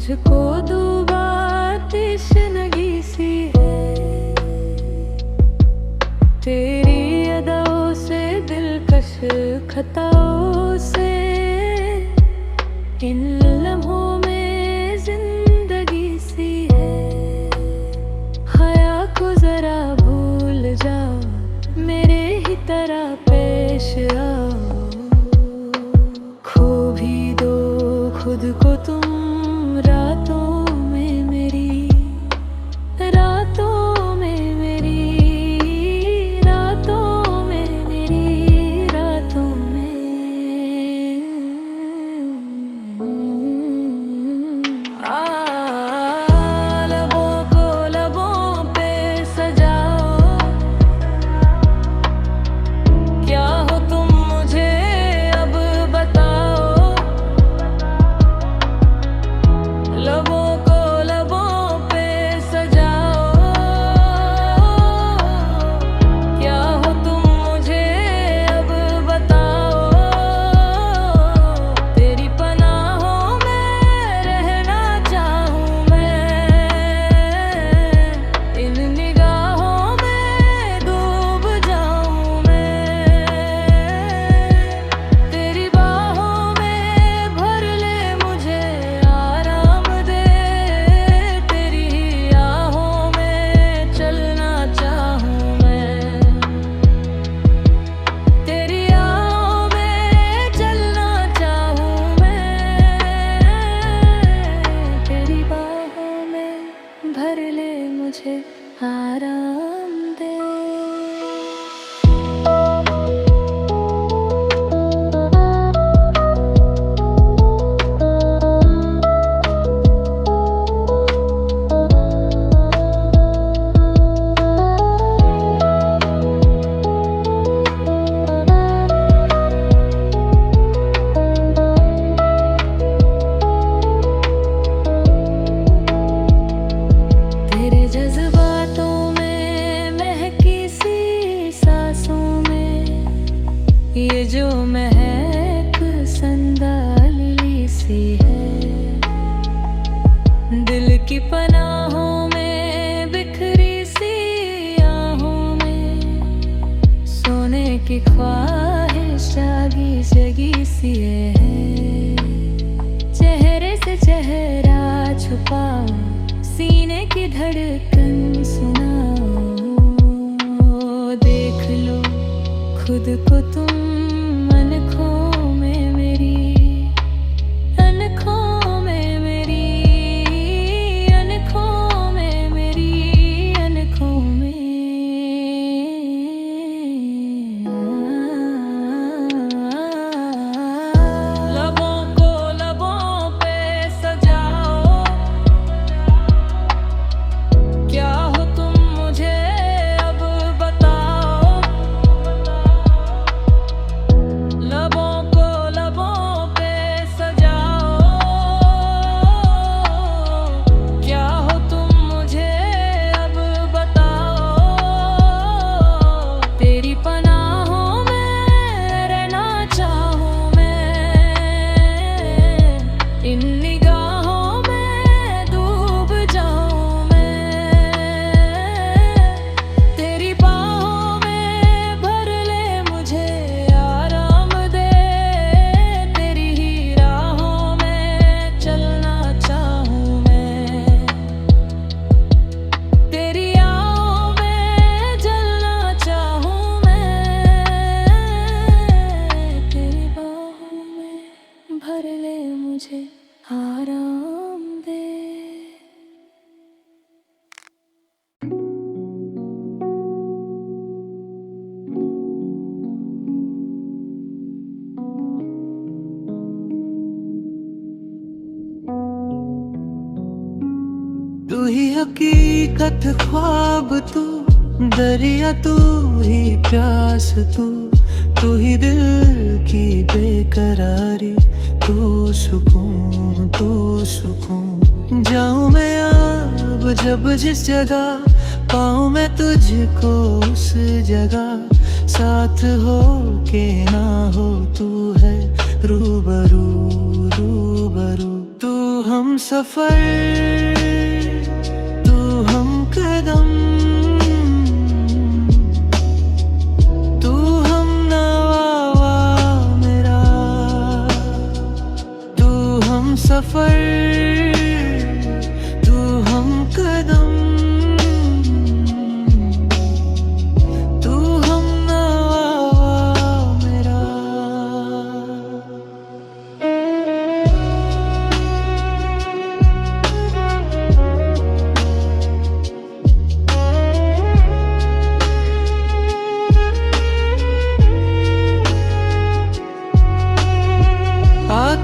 तुझको दुआ तश्नगी सी है, तेरी अदाओं से दिलकश खताओं से, इन लम्हों में जिंदगी सी है। हया को जरा भूल जाओ, मेरे ही तरह पेश आओ, खो भी दो खुद को तुम रातों में मेरी, रातों में मेरी, रातों में मेरी, रातों में। लबों को लबों पे सजाओ, क्या हो तुम मुझे अब बताओ। लबों को लबों पे सजाओ, क्या हो तुम मुझे अब बताओ। तेरी पनाहों में रहना चाहूँ मैं, इन निगाहों में डूब जाऊँ मैं। तेरी बाहों में भर ले मुझे, आराम दे, तेरी ही आहों में चलना चाहूँ मैं। तेरी आहों में चलना चाहूँ मैं, तेरी बाहों में भर ले मुझे, आराम दे। तेरे जज्बातों में महकी सी सांसों में, ये जो महक संदाली सी है। दिल की पनाहों में बिखरी सी आहों में, सोने की ख्वाहिश जागी जगी सी है। चेहरे से चेहरा छुपाओ, सीने की धड़कन सुनाओ, देख लो खुद को तुम अनखों में मेरी, अनखों में मेरी, अनखों में मेरी, अनखों में। लबों को लबों पे सजाओ, क्या हो तुम मुझे अब बताओ। लबों को लबों पे सजाओ, क्या हो तुम मुझे अब बताओ। तेरी पनाहों में रहना चाहूँ मैं, इन निगाहों में डूब जाऊँ मैं। तेरी बाहों में भर ले मुझे, आराम दे, तेरी ही राहों में चलना चाहूँ मैं। तेरी आहों में जलना चाहूँ मैं, तेरी बाहों में भर ले मुझे, आराम दे। तू ही हकीकत ख्वाब, तू दरिया, तू ही प्यास, तू ही दिल की बेकरारी, तू सुकून, तू सुकून। जाऊं मैं अब जब जिस जगह, पाऊं मैं तुझको उस जगह, साथ हो के ना हो तू है रूबरू, रूबरू। तू हम सफर तू हम कदम, तू हम नवा मेरा, तू हम सफर तू हम कदम, तू हम नवा मेरा।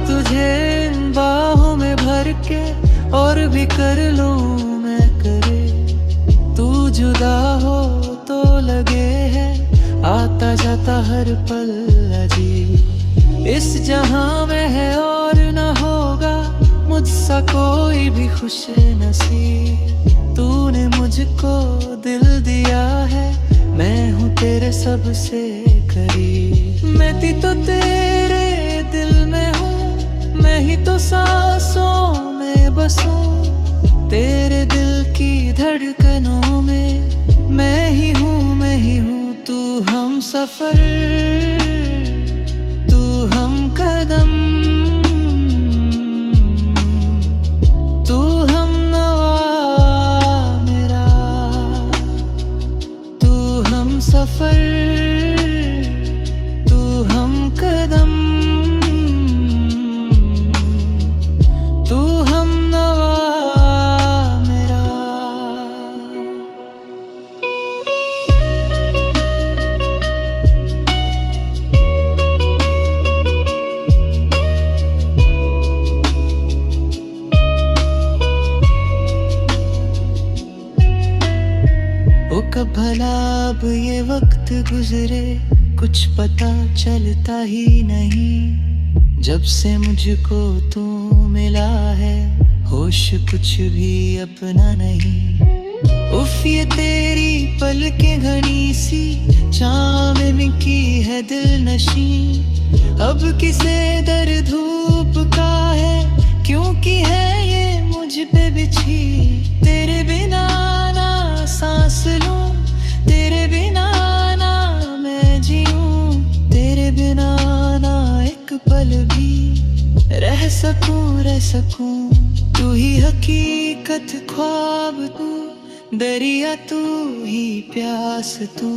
तुझे इन बाहों में भर के और भी कर लूं मैं करे, तू जुदा हो तो लगे है आता जाता हर पल अजीब। इस जहां में है और न होगा मुझसा कोई भी खुश नसीब। तूने मुझको दिल दिया है, मैं हूँ तेरे सबसे करीब। मैं थी तो तेरे दिल में हूँ, मैं ही तो सांसों में बसूं, तेरे दिल की धड़कनों में मैं ही हूँ, मैं ही हूँ। तू हम सफर तू हम कदम, तू हम नवा मेरा, तू हम सफर तू हम कदम, तू हम नवा मेरा। ओ कब भला अब ये वक्त गुजरे, कुछ पता चलता ही नहीं। जब से मुझको तू मिला है, होश कुछ भी अपना नहीं। उफ ये तेरी पलकें घनी सी, चांदनी की है दिल नशी। अब किसे दर धूप का है, क्योंकि है ये मुझ पे बिछी। तेरे बिना ना सांस लूं, तेरे बिना ना मैं जीऊं, तेरे बिना ना एक पल भी रह सकूं, रह सकूं। तू ही हकीकत ख्वाब तू, दरिया तू ही प्यास तू,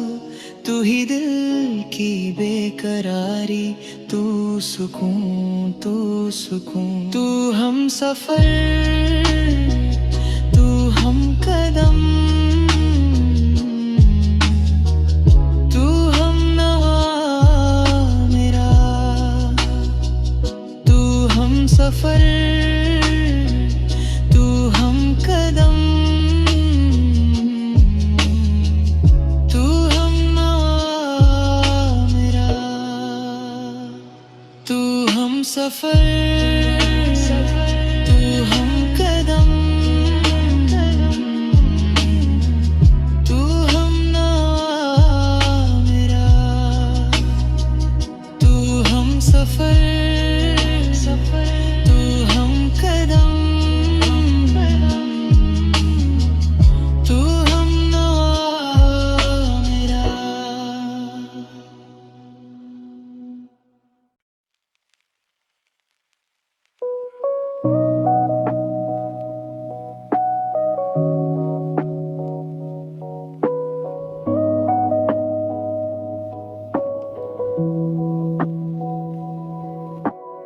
तू ही दिल की बेकरारी, तू सुकून, तू सुकून। तू हम सफर तू हम कदम, तू हम नवा मेरा, तू हम सफर तू हम कदम, तू हम नवा मेरा, तू हम सफर तू हम कदम, तू हम नवा मेरा, तू हम सफर तू हम कदम, तू हम नवा मेरा।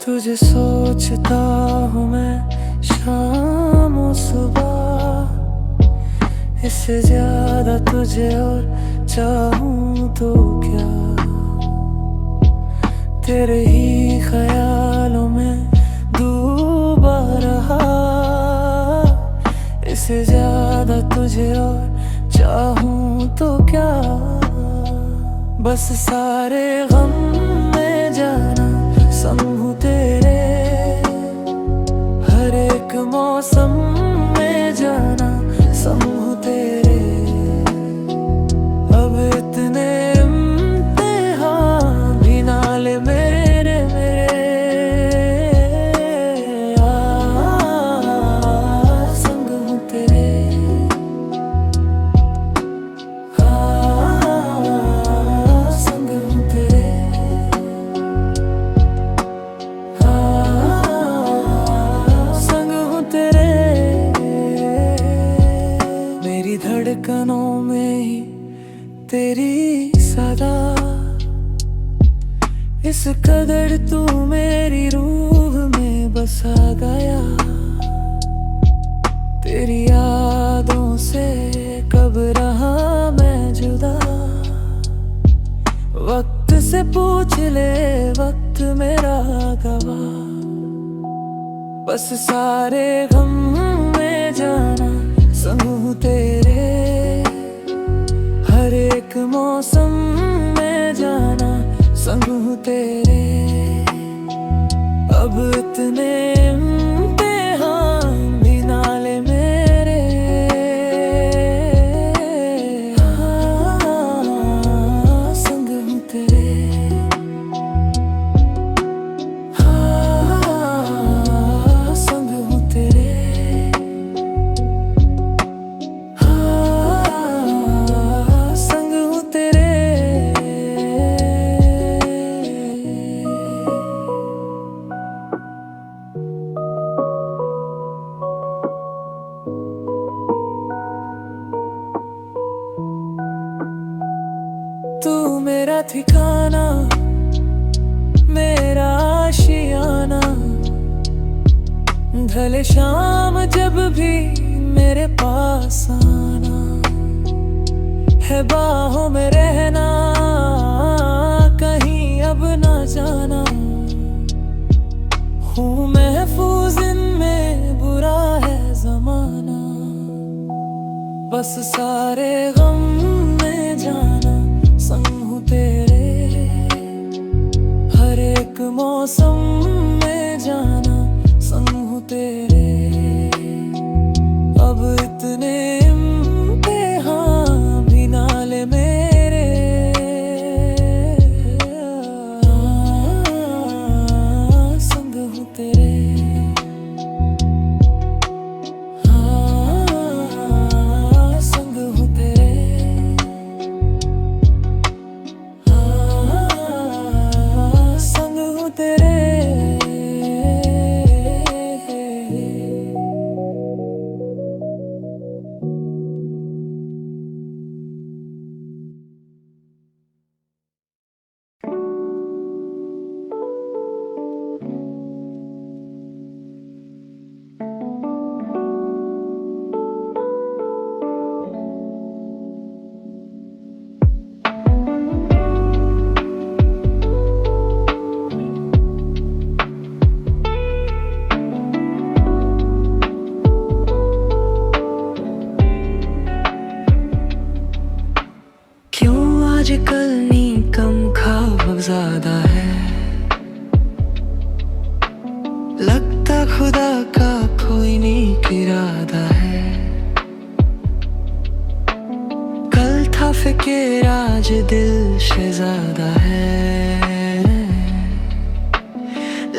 तुझे सोचता हूँ मैं शाम और सुबह, इससे ज्यादा तुझे और चाहूँ तो क्या। तेरे ही ख्यालों में डूबा रहा, इससे ज्यादा तुझे और चाहूँ तो क्या। बस सारे गम में जाना संग हूँ तेरे, हर एक मौसम में जाना संग हूँ तेरे। अब इतने इम्तिहान भी ना ले मेरे मेरे, धड़कनों में ही तेरी सदा, इस कदर तू मेरी रूह में बसा गया। तेरी यादों से कब रहा मैं जुदा, वक्त से पूछ ले वक्त मेरा गवाह। बस सारे गम में जाना संग हूँ तेरे, हर एक मौसम में जाना संग हूँ तेरे। अब इतने इम्तिहान भी ना ले मेरे, हाँ संग हूँ तेरे, हाँ संग हूँ तेरे, हाँ संग हूँ तेरे। तू मेरा ठिकाना, मेरा आशियाना, ढले शाम जब भी मेरे पास आना, है बाहों में रहना, कहीं अब ना जाना। हूँ महफूज इनमें, बुरा है जमाना, बस सारे गम में जाना संग हूँ तेरे, हर एक मौसम में जाना संग हूँ तेरे। अब इतने इम्तिहान भी ना ले मेरे, हाँ संग हूँ तेरे, हाँ संग हूँ तेरे, हाँ संग हूँ तेरे। क्यों आजकल नींद कम ख्वाब ज्यादा है, लगता खुदा का कोई नेक इरादा है। कल था फिक्र आज दिल शहज़ादा है,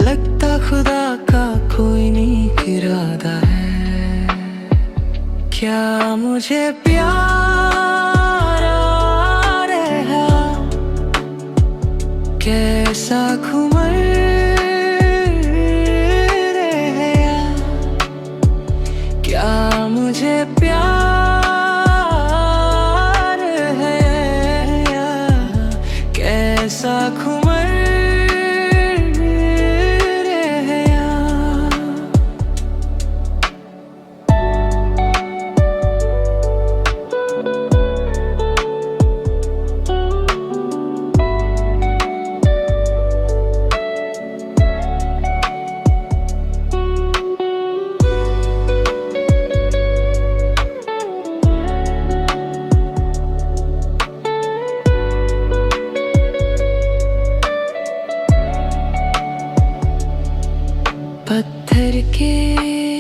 लगता खुदा का कोई नेक इरादा है। क्या मुझे प्यार रहा, कैसा खुमर रहा, क्या मुझे प्यार है या कैसा खुमर रहा। पत्थर के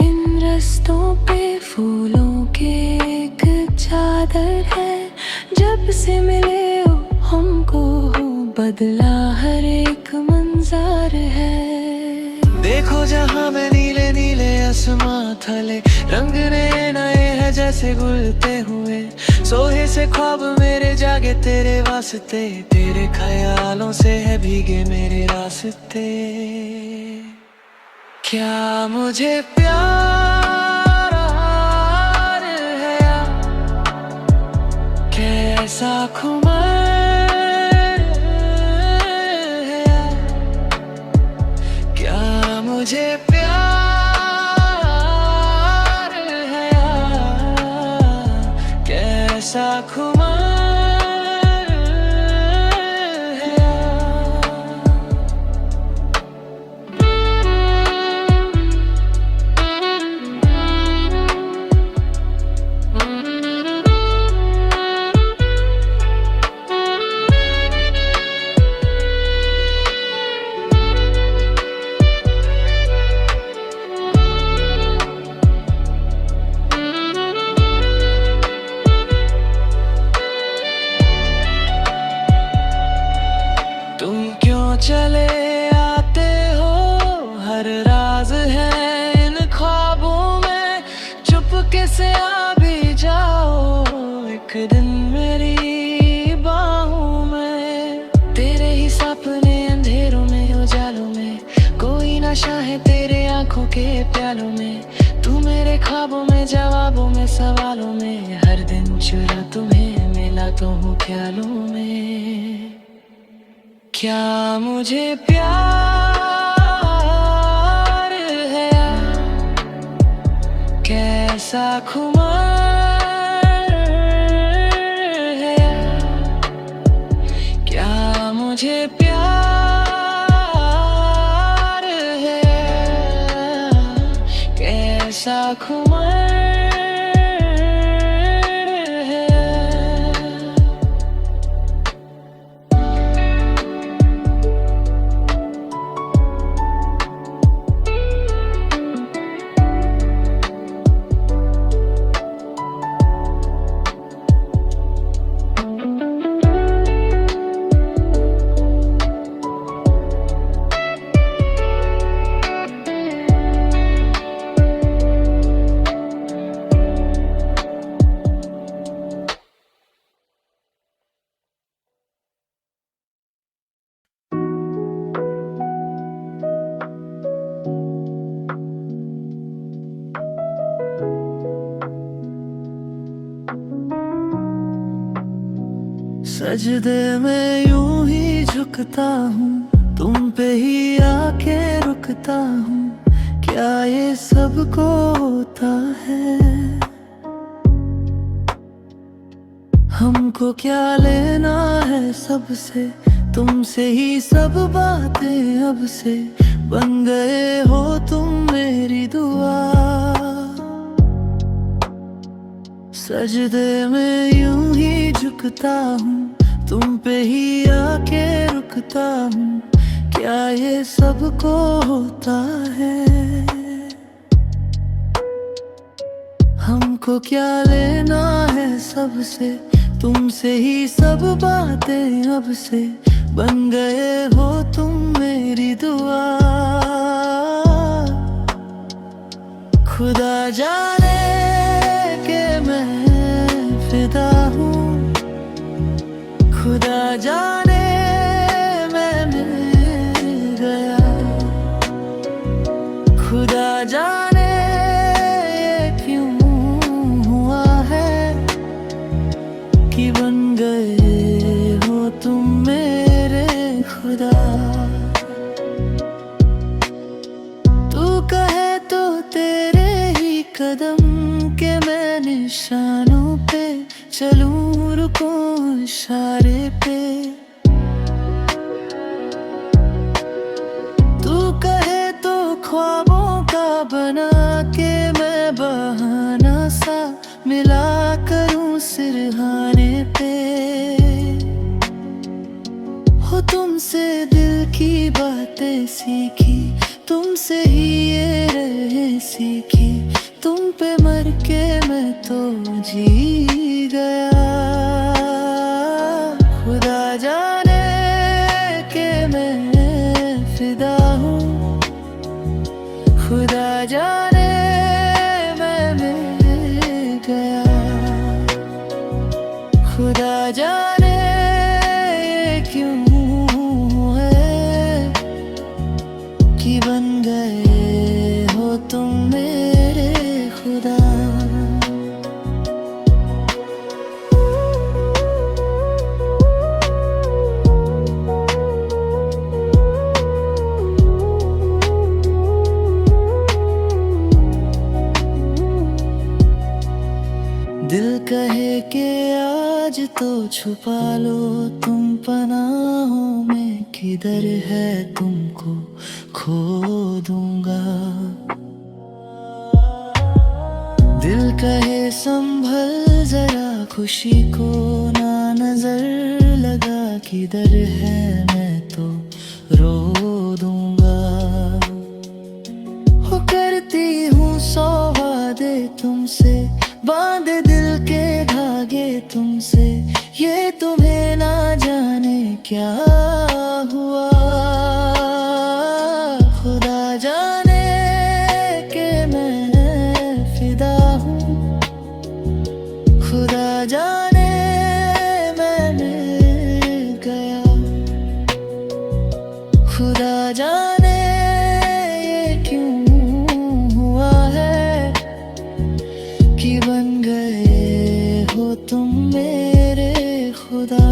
इन रस्तों पे फूलों के एक चादर है, जब से मिले हो हमको हो बदला हर एक मंजर है। देखो जहाँ मैं नीले नीले आसमां थले, रंग नए नए हैं जैसे गुलते हुए, सोहे से ख्वाब मेरे जागे तेरे वास्ते, तेरे ख्यालों से है भीगे मेरे रास्ते। क्या मुझे प्यार है या कैसा खुमार है, क्या मुझे प्यार है, कैसा खुमार है। तुम क्यों चले आते हो, हर राज है इन ख्वाबों में, चुपके से आ भी जाओ एक दिन मेरी बाहों में। तेरे ही सपने अंधेरों में उजालों में, कोई नशा है तेरे आंखों के प्यालों में। तू मेरे ख्वाबों में, जवाबों में, सवालों में, हर दिन चुरा तुम्हें मिला तो हूँ ख्यालों में। क्या मुझे प्यार है, कैसा खुमार है, क्या मुझे प्यार है, कैसा खुमार है। सजदे में यूं ही झुकता हूँ, तुम पे ही आके रुकता हूँ। क्या ये सबको होता है, हमको क्या लेना है सबसे, तुमसे ही सब बातें अब से। बन गए हो तुम मेरी दुआ, सजदे में यूं ही झुकता हूँ, तुम पे ही आके रुकता हूँ। क्या ये सबको होता है, हमको क्या लेना है सबसे, तुमसे ही सब बातें अब से। बन गए हो तुम मेरी दुआ, खुदा जाने के मैं फिदा हूँ, खुदा जाने मैं मिल गया, खुदा जाने ये क्यों हुआ है कि बन गए हो तुम मेरे खुदा। तू कहे तो तेरे ही कदम के मैं निशानों पे चलूं, रुकूं इशारे पे। तू कहे तो ख्वाबों का बना के मैं बहाना सा मिला करूं सिरहाने पे। हो तुमसे दिल की बातें सीखी, तुमसे ही ये रहे सीखी। तुम पे मर के मैं तो जी गया, खुदा जाने के मैं फिदा हूँ, खुदा जाने मैं मिल गया, खुदा जाने ये क्यों है कि बन गए हो तुम मेरे खुदा। आज तो छुपा लो तुम पनाहों में, किधर है तुमको खो दूंगा। दिल कहे संभल जरा, खुशी को ना नजर लगा, किधर है मैं तो रो दूंगा। हो करती हूँ सौ वादे तुमसे, बांधे दिल के धागे तुमसे, ये तुम्हें ना जाने क्या हुआ। खुदा जाने कि मैं फिदा हूँ, खुदा जाने मैं मिल गया, खुदा जाने ये क्यों हुआ है कि बन गए हो तुम मेरे खुदा।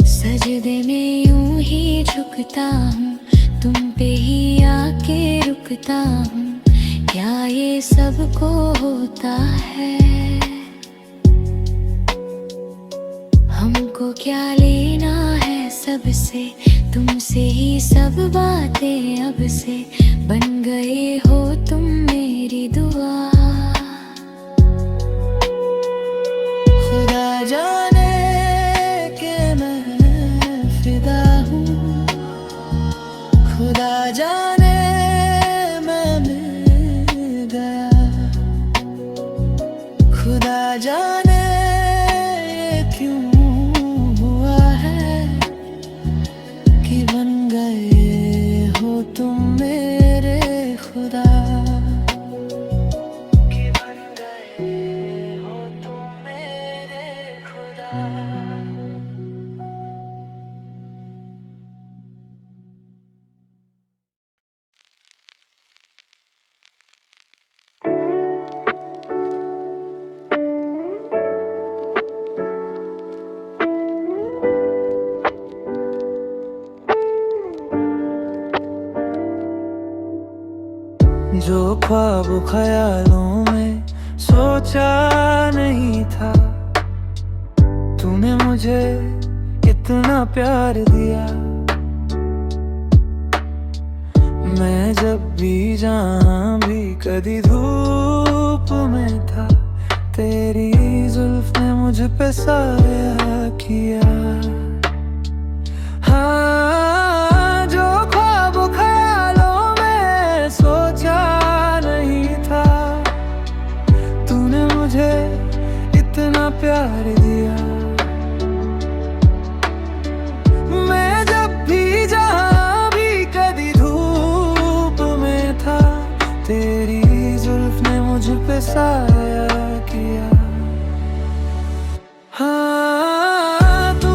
सजदे में यूं ही झुकता हूँ, तुम पे ही आके रुकता हूँ, क्या ये सबको होता है। हमको क्या लेना है सबसे, तुमसे ही सब बातें अब से, बन गए हो तुम मेरी दुआ। खुदा जाने कि मैं फिदा हूँ, खुदा जाने मैं मिल गया, खुदा जाने ये क्यों हुआ है कि बन गए हो तुम मेरे खुदा। कि बन गए हो तुम मेरे खुदा। जो ख्वाब ख्यालों में सोचा नहीं था, तूने मुझे इतना प्यार दिया। मैं जब भी जहाँ भी कभी धूप में था, तेरी जुल्फ ने मुझ पे साया किया। हाँ, जो ख्वाब ख्यालों में सोचा नहीं था, तूने मुझे इतना प्यार दिया। मैं जब भी जहाँ भी कभी धूप में था, तेरी जुल्फ ने मुझ पे साया किया। हाँ तू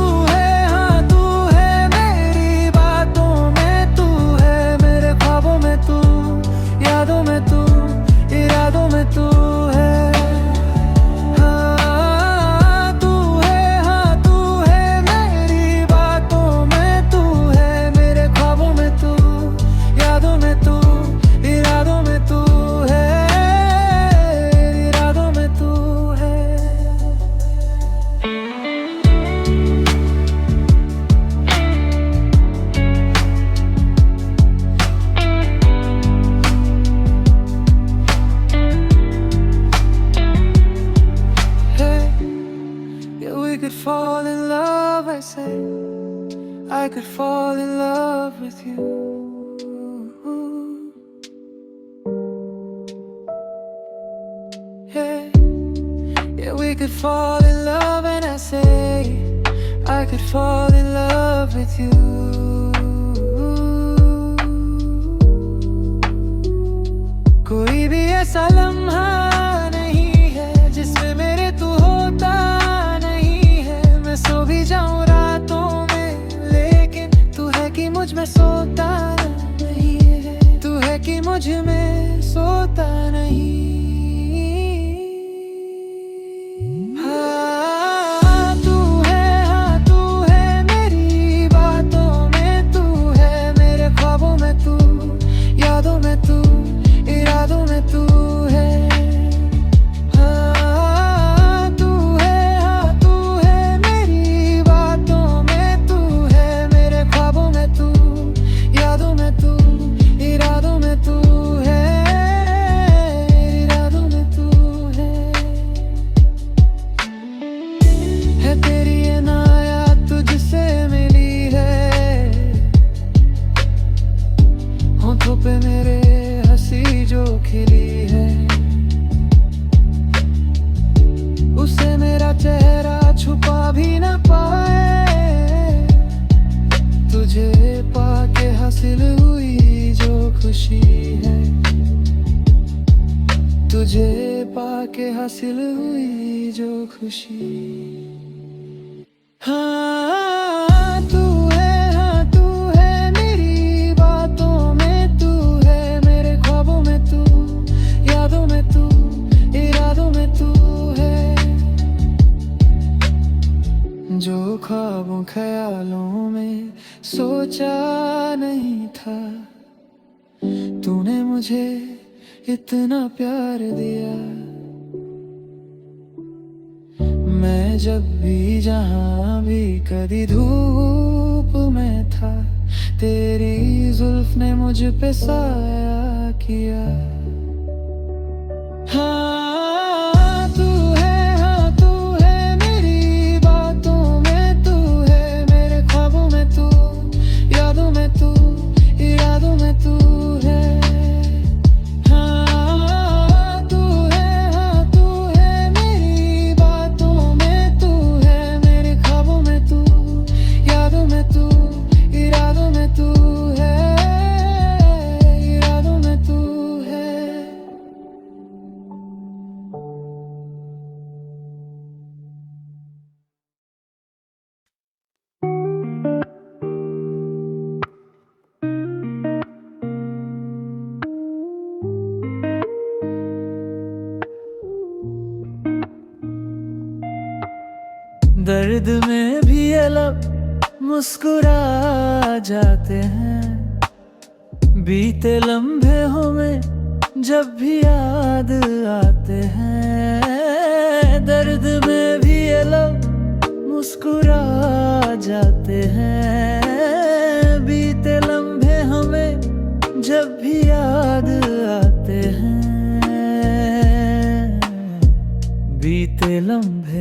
है मेरी बातों में, तू है मेरे ख्वाबों में, तू यादों में, तू इरादों में, तू है। हाँ तू है मेरी बातों में, तू है मेरे ख्वाबों में, तू यादों में, तू इरादों में, तू है, इरादों में तू है। Yeah, we could fall in love, I say. I could fall in love with you. Yeah, we could fall in love, and I say I could fall in love with you. कोई भी ऐसा लम्हा नहीं है जिसमें मेरे तू होता नहीं है। मैं सो भी जाऊं रातों में, लेकिन तू है कि मुझ में सोता नहीं है, तू है कि मुझ में सोता नहीं। हाँ तू है मेरी बातों में, तू है मेरे ख्वाबों में, तू यादों में, तू इरादों में, तू है। हाँ तू है होठों पे मेरे हंसी जो खिली है, उसे मेरा चेहरा छुपा भी न पाए। तुझे पाके हासिल हुई जो खुशी है, तुझे पाके हासिल हुई जो खुशी। हाँ तू है मेरी बातों में, तू है मेरे ख्वाबों में, तू यादों में, तू इरादों में, तू है जो ख्वाबों ख्यालों में सोचा नहीं था। तूने मुझे इतना प्यार दिया, मैं जब भी जहाँ भी कभी धूप में था, तेरी जुल्फ ने मुझ पे साया किया। हाँ तू है मेरी बातों में, तू है मेरे ख्वाबों में, तू यादों में, तू इरादों में, तू है। दर्द में भी ये लब मुस्कुरा जाते हैं, बीते लम्हे हमें जब भी याद आते हैं। दर्द में भी ये लब मुस्कुरा जाते हैं, बीते लम्हे हमें जब भी याद आते हैं। बीते लम्हे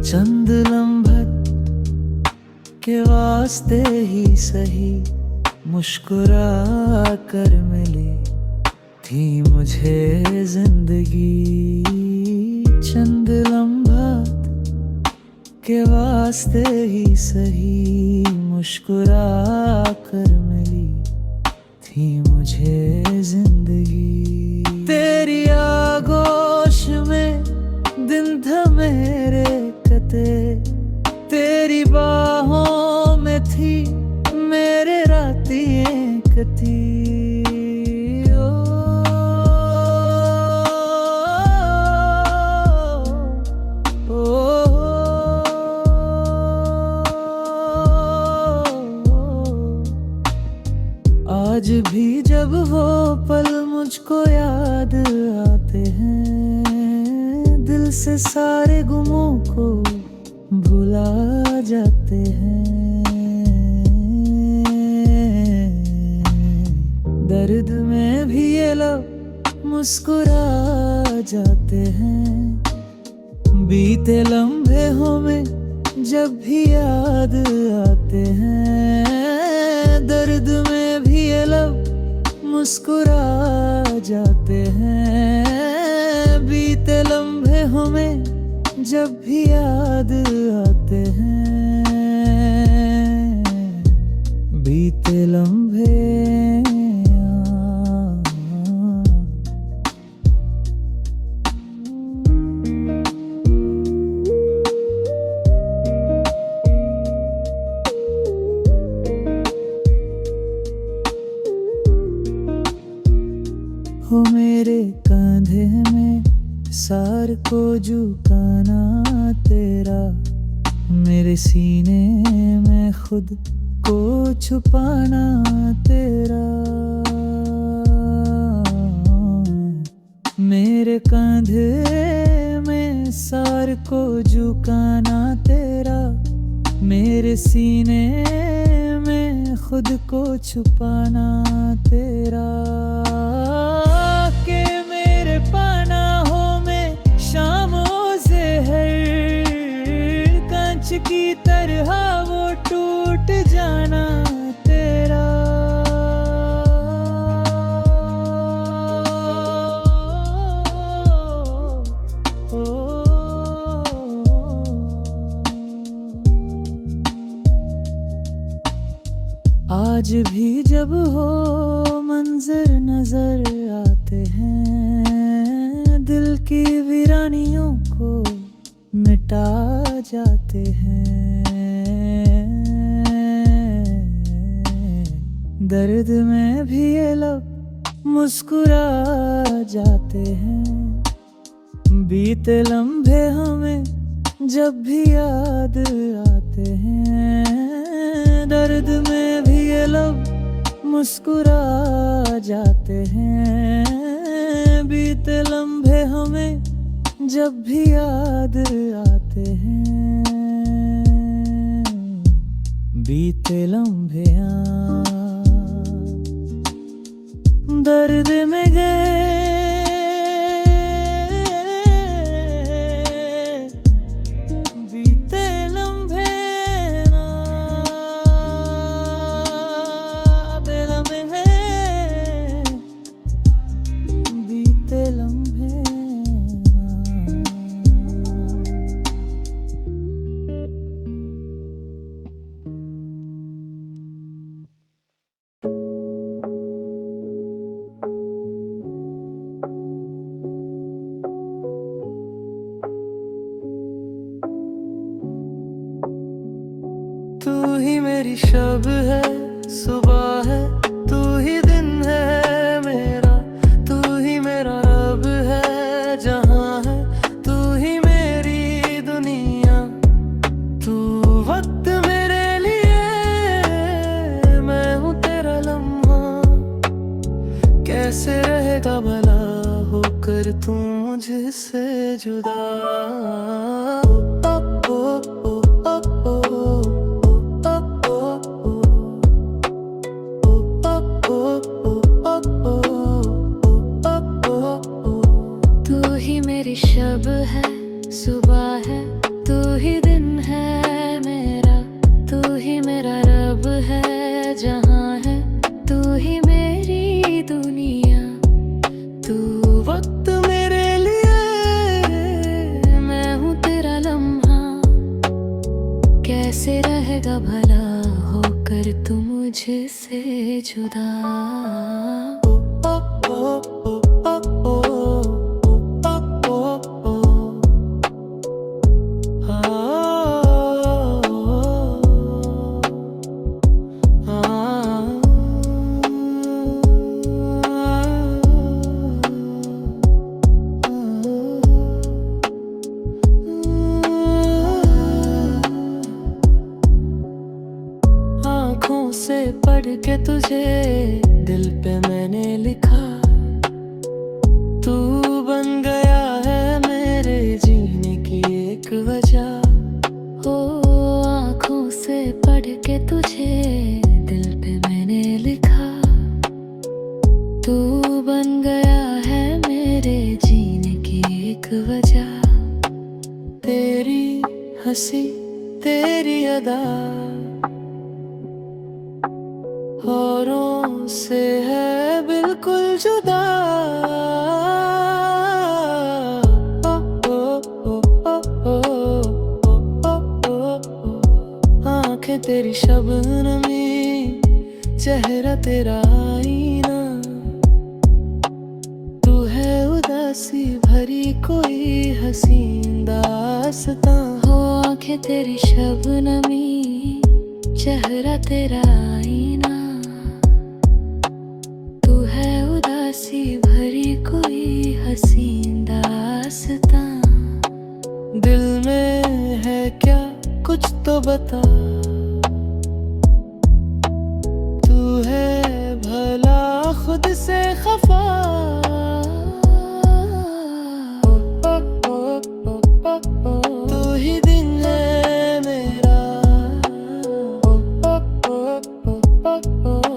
चंद लम्हत के वास्ते ही सही मुस्कुरा कर मिली थी मुझे जिंदगी। चंद लम्हत के वास्ते ही सही मुस्कुरा कर मिली थी मुझे जिंदगी। तेरी आगोश में दिन था मेरे कते, तेरी बाहों में थी मेरे रातें कटी। ओ, ओ, आज भी जब वो पल मुझको याद आते हैं, दिल से सारे गुमों को भुला जाते हैं। दर्द में भी ये लोग मुस्कुरा जाते हैं, बीते लम्हे हमें जब भी याद आते हैं। दर्द में भी ये लोग मुस्कुरा जाते हैं, बीते लम्हे हमें जब भी याद आते हैं। बीते लम्हे हो मेरे कंधे में सार को झुकाना तेरा, मेरे सीने में खुद को छुपाना तेरा। मेरे कंधे में सार को झुकाना तेरा, मेरे सीने में खुद को छुपाना तेरा। के मेरे पनाहों में शामों से हर कांच की तरह वो टूट जाना तेरा। आज भी जब हो मंजर नजर आते हैं, दिल की वीरानियों को मिटा जाते हैं। दर्द में भी ये लब मुस्कुरा जाते हैं। बीते लम्हे हमें जब भी याद आते हैं। दर्द में भी ये लब मुस्कुरा जाते हैं। बीते लम्हे हमें जब भी याद आते हैं। बीते लम्हे दर्द में गए, बीते लम्हे दिल में है, बीते लम्हे। तू ही मेरी शब है, सुबह है, तू ही दिन है मेरा। तू ही मेरा रब है जहाँ है, तू ही मेरी दुनिया। तू वक्त मेरे लिए, मैं हूँ तेरा लम्हा। कैसे रहेगा भला होकर तू मुझसे जुदा। ओ, ओ, ओ, ओ, ओ, शब है, सुबह है, तू ही दिन है मेरा। तू ही मेरा रब है जहाँ है, तू ही मेरी दुनिया। तू वक्त मेरे लिए, मैं हूँ तेरा लम्हा। कैसे रहेगा भला होकर तू मुझसे जुदा। ओ, ओ, ओ, ओ, ओ, आँखों से पढ़ के तुझे दिल पे मैंने लिखा। तू बन गया है मेरे जीने की एक वजह। ओ आँखों से पढ़ के तुझे दिल पे मैंने लिखा। तू बन गया है मेरे जीने की एक वजह। तेरी हंसी तेरी अदा औरों से है बिल्कुल जुदा। आंखें तेरी शबनमी, चेहरा तेरा आईना। तू है उदासी भरी कोई हसीन दास्तां। हो आंखें तेरी शबनमी, चेहरा तेरा आईना। तू है उदासी भरी कोई हसीन दास्तां। दिल में है क्या कुछ तो बता। तू है भला खुद से खफा। तू ही दिन है मेरा,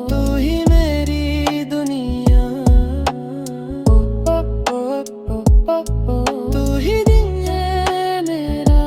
तू ही मेरी दुनिया। तू ही दिन है मेरा,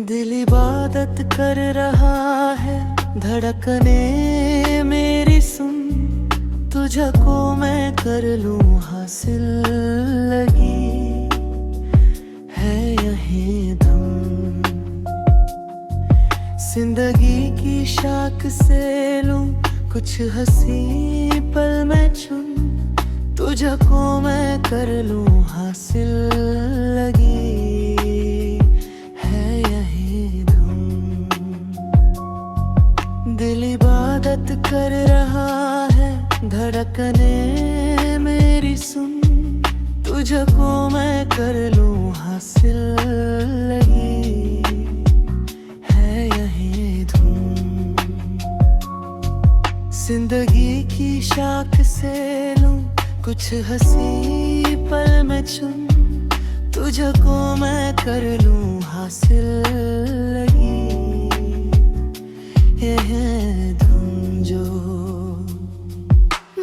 दिल इबादत कर रहा है, धड़कने मेरी सुन, तुझको मैं कर लूं हासिल, लगी है यही धुन। जिंदगी की शाख से लूं कुछ हंसी पल मैं चुन, तुझको मैं कर लूं हासिल, लगी है यही धुन। दिल इबादत कर रहा है, धड़कने मेरी सुन, तुझको मैं कर लूं हासिल, लगी है यही धुन। जिंदगी की शाख से लूं कुछ हंसी पल मैं चुन, तुझको मैं कर लूं हासिल, लगी यह धुन। जो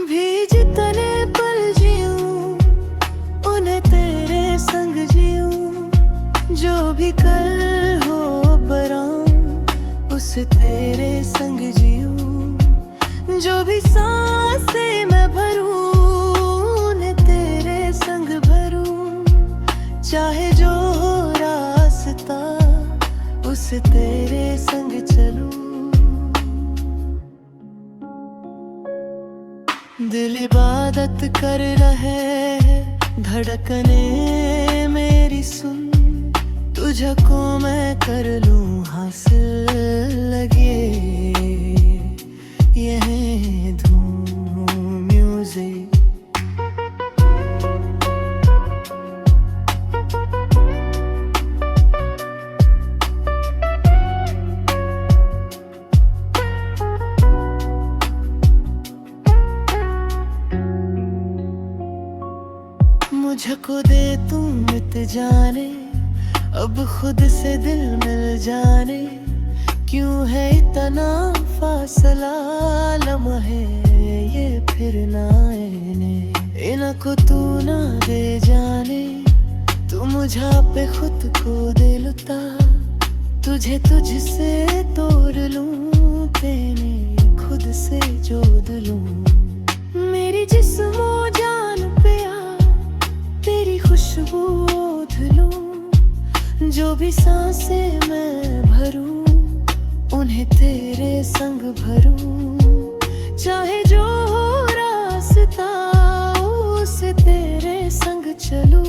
भी जितने पल जीऊं उन्हें तेरे संग जीऊं, जो भी कल हो बरां उस तेरे संग जीऊं, जो भी सांसें मैं भरूं उन्हें तेरे संग भरूं, चाहे जो हो रास्ता उस तेरे संग चलूं। दिल इबादत कर रहे हैं, धड़कने मेरी सुन, तुझको मैं कर लूं हासिल, लगे यह धूम म्यूजिक। मुझको दे तू मिट जाने, अब खुद से दिल मिल जाने, क्यों है इतना फासला, लम्हे ये फिर ना आने, इनको तू ना दे जाने, तू मुझा पे खुद को दे लुटा, तुझे तुझसे तोड़ लूं, तेने खुद से जोड़ लूं। मेरी जिस्मो जान पे आ तेरी खुशबू ओढ़ लूं, जो भी सांसें मैं भरूं उन्हें तेरे संग भरूं, चाहे जो हो रास्ता उसे तेरे संग चलूं।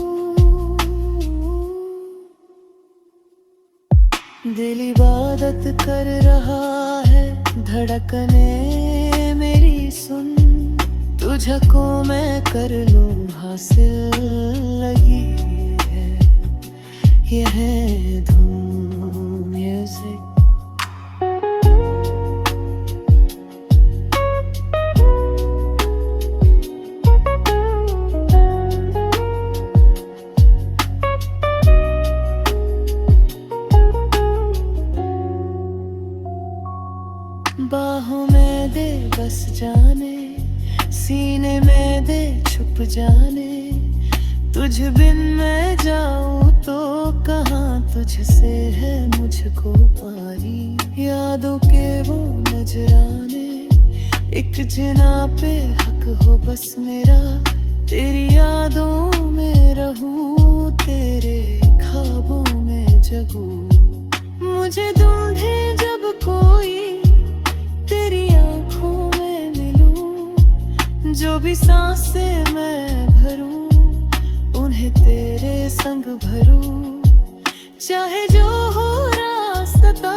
दिल इबादत कर रहा है, धड़कने मेरी सुन, तुझको मैं कर लूं हासिल, लगी है यह धूम म्यूजिक। बाहों में दे बस जाने, सीने में दे छुप जाने, तुझ बिन मैं जाऊं तो कहाँ तुझसे है मुझको पारी, यादों के वो नजराने, एक जिना पे हक हो बस मेरा, तेरी यादों में रहूं, तेरे ख्वाबों में जगूं। मुझे ढूंढे जब कोई तेरी आंखों में मिलूं, जो भी सांसें मैं भरूं उन्हें तेरे संग भरूं, चाहे जो हो रास्ता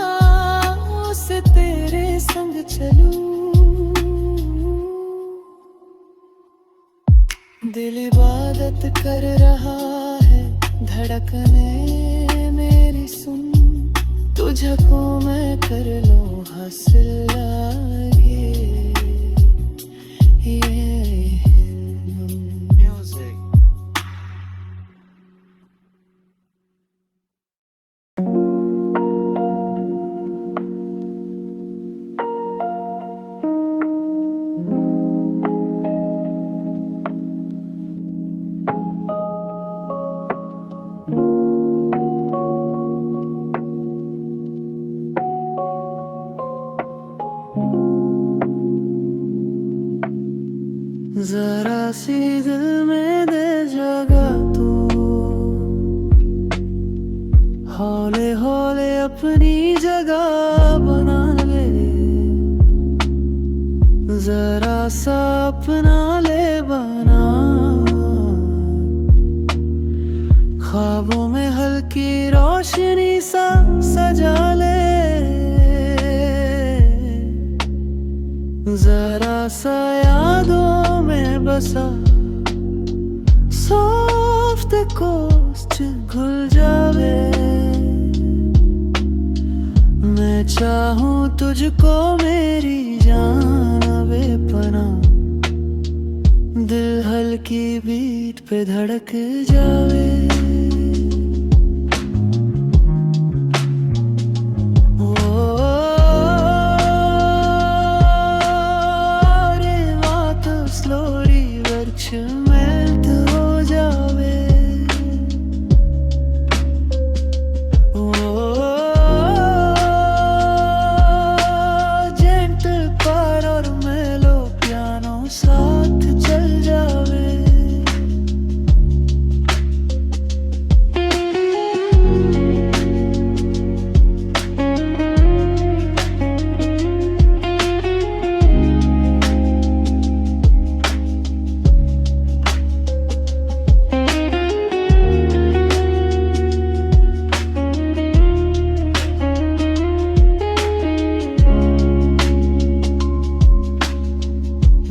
उसे तेरे संग चलूं। दिल इबादत कर रहा है, धड़कने मेरी सुन, तुझको मैं कर लूं हासिल, लगे जरा सी दिल में दे जगह तू, हौले हौले अपनी जगह बना ले, जरा सा अपना ले बना, ख्वाबों में हल्की रोशनी सा सजा ले, जरा सा यादों में बसा सॉफ्ट कोस्ट घुल जावे। मैं चाहूं तुझको मेरी जान बेपनाह, दिल हल्की बीट पे धड़क जावे। मेल्ट हो जावे, जेंटल पार और मेलो पियानो साथ चल जावे।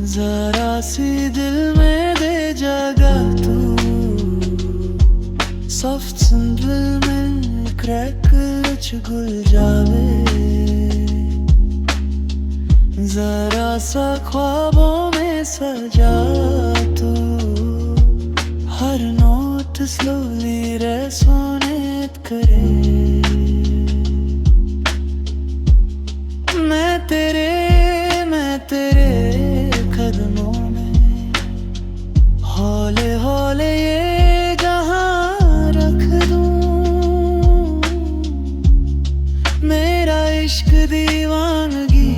जरा सी दिल में दे जगह तू, सॉफ्ट सिंपल में क्रैक घुल जावे, जरा सा ख्वाबों में सजा तू, हर नोट स्लोली रेसोनेट करे। मैं तेरे कदमों में हौले हौले ये जहां रख दूं, मेरा इश्क दीवानगी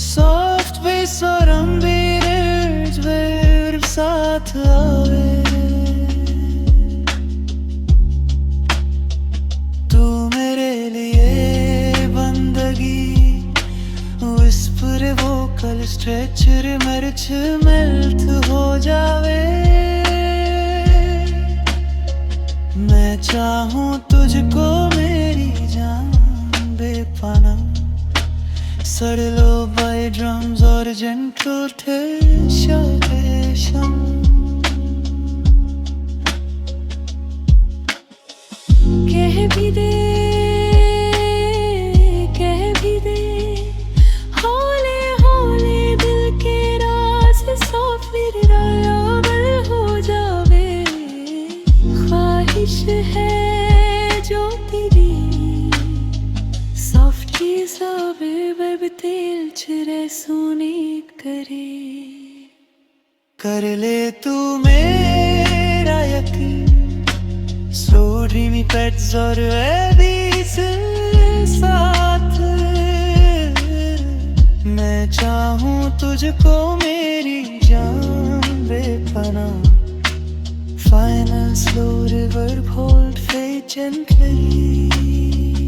सॉफ्ट बेस और अम्बीर साथ आवे। तू मेरे लिए बंदगी विस्पर वोकल स्ट्रेचर मर्च मेल्ट हो जावे। मैं चाहूं तुझको मेरी जान बेपनाह, सरलो बाय ड्रम्स और जेंटल टेशन। कह भी दे हौले हौले दिल के राज फिर रायाबल हो जावे। ख्वाहिश है जो तेरी सॉफ्ट साबे बेब तेल चिरे सोने करे। कर ले तू मेरा यकीन, स्लो ड्रीमी पेट्स और एबीस साथ। मैं चाहूं तुझको मेरी जान बेपनाह, final slow river hold fate gently.